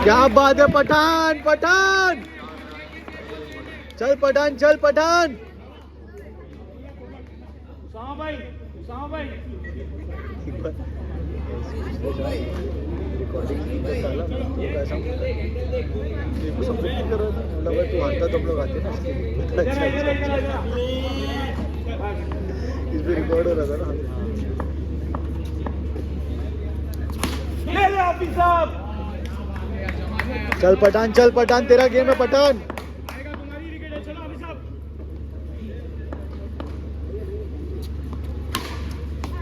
क्या बात है पठान पठान चल पठान चल पठान तू आता तो हम लोग आते ना इसमें रिकॉर्ड हो रहा था ना चल पठान तेरा गेम है पठान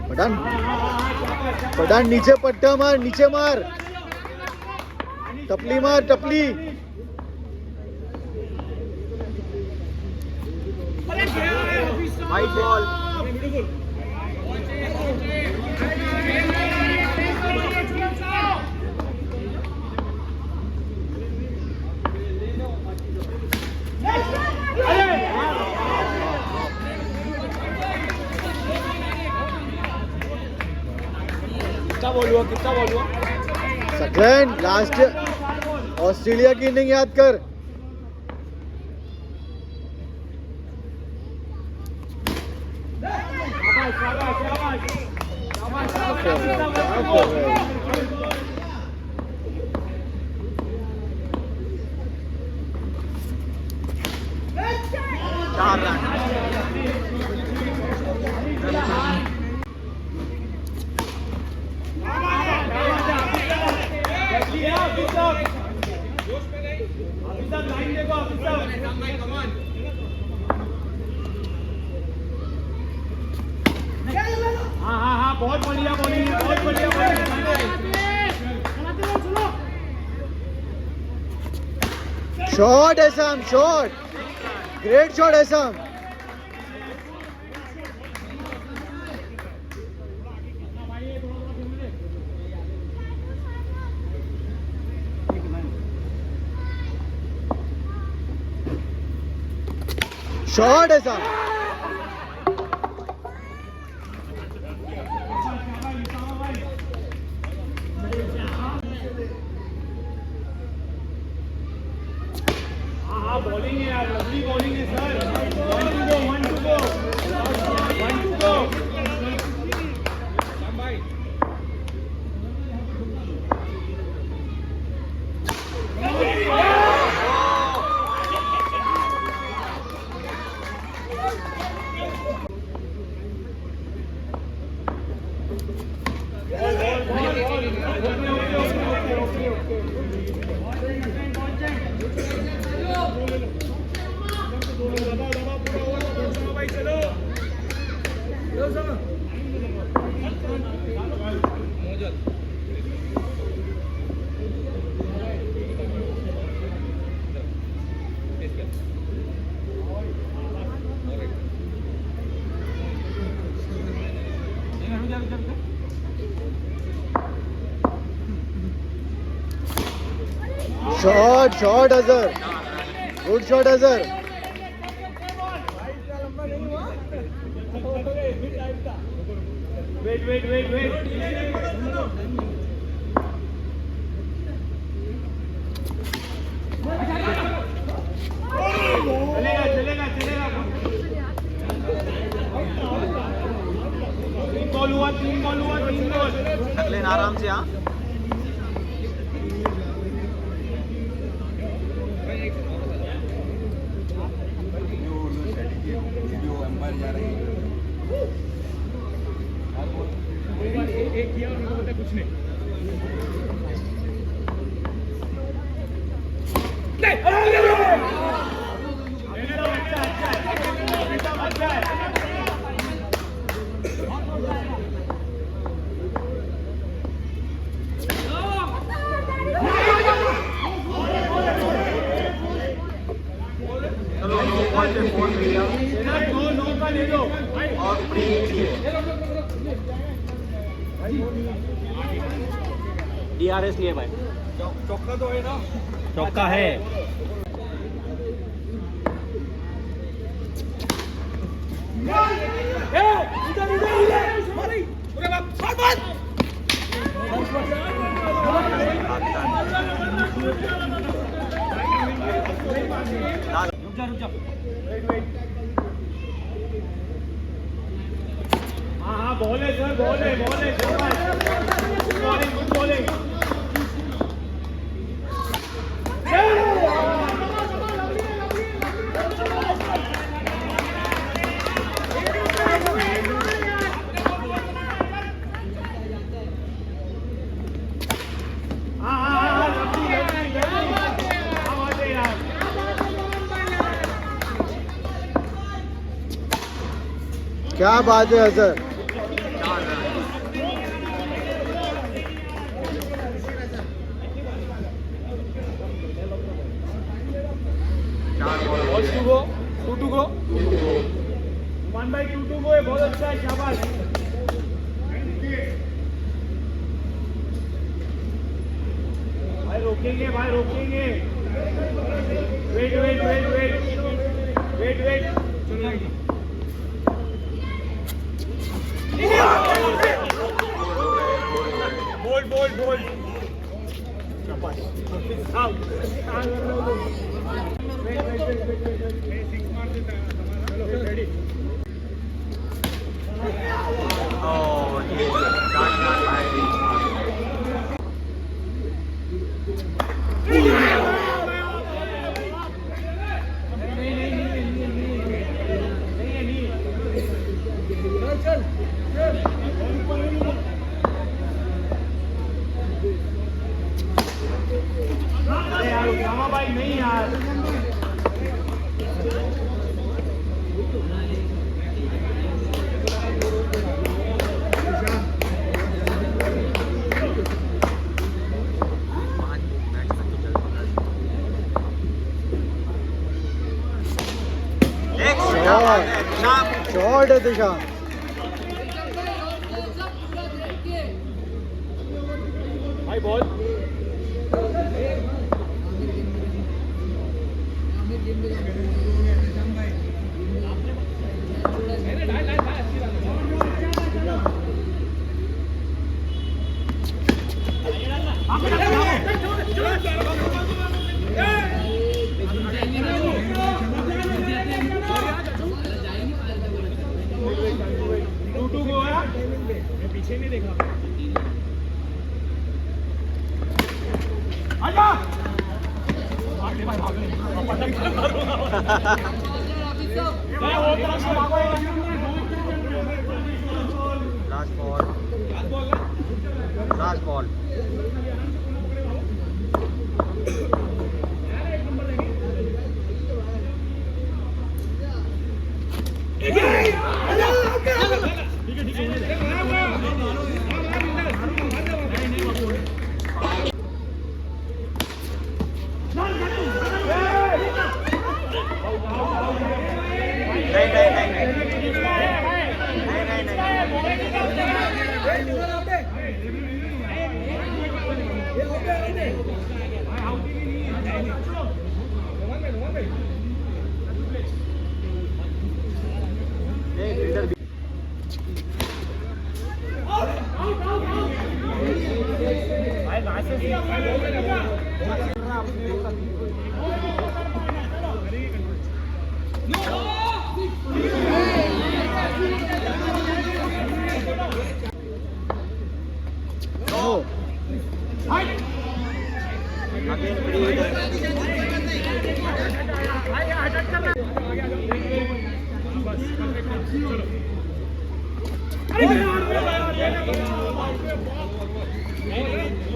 पठान पठान नीचे पट्टा मार नीचे मार टपली मार टपली वाइट बॉल कितना बॉल हुआ सेकंड लास्ट ऑस्ट्रेलिया की इनिंग याद कर बहुत बढ़िया बॉलिंग है बहुत बढ़िया shot awesome shot great shot awesome shot awesome bowling है यार लवली बॉलिंग है sir 1 to go 1 to go shot Azhar good shot Azhar wait चलेगा 3 बॉल हुआ आराम से हाँ एक किया और बोलते कुछ नहीं DRS लिए भाई चौका तो है ना चौका है इधर रुक जा हाँ बॉल है सर, बॉल है गुड बॉलिंग क्या बात है Azhar. Two to go 1/2 to go है, बहुत अच्छा है, शाबाश. भाई रोकेंगे वेट बोल्ड शाबाश. अरे यार उसामा भाई नहीं यार. शॉट है दिशा. भाई बॉल टू गो है, मैं पीछे नहीं देखा. आजा भाग ले लास्ट बॉल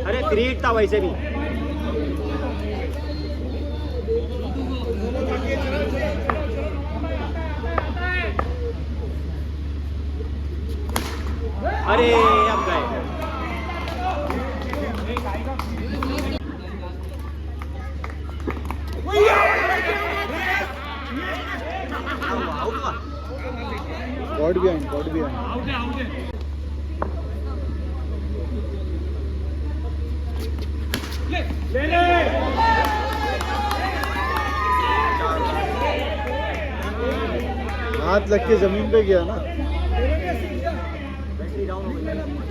अरे 3 था वैसे भी. अरे अब गए. गॉड बिहाइंड आउट है. ले हाथ लग के जमीन पे गया ना. बैटरी डाउन हो गई.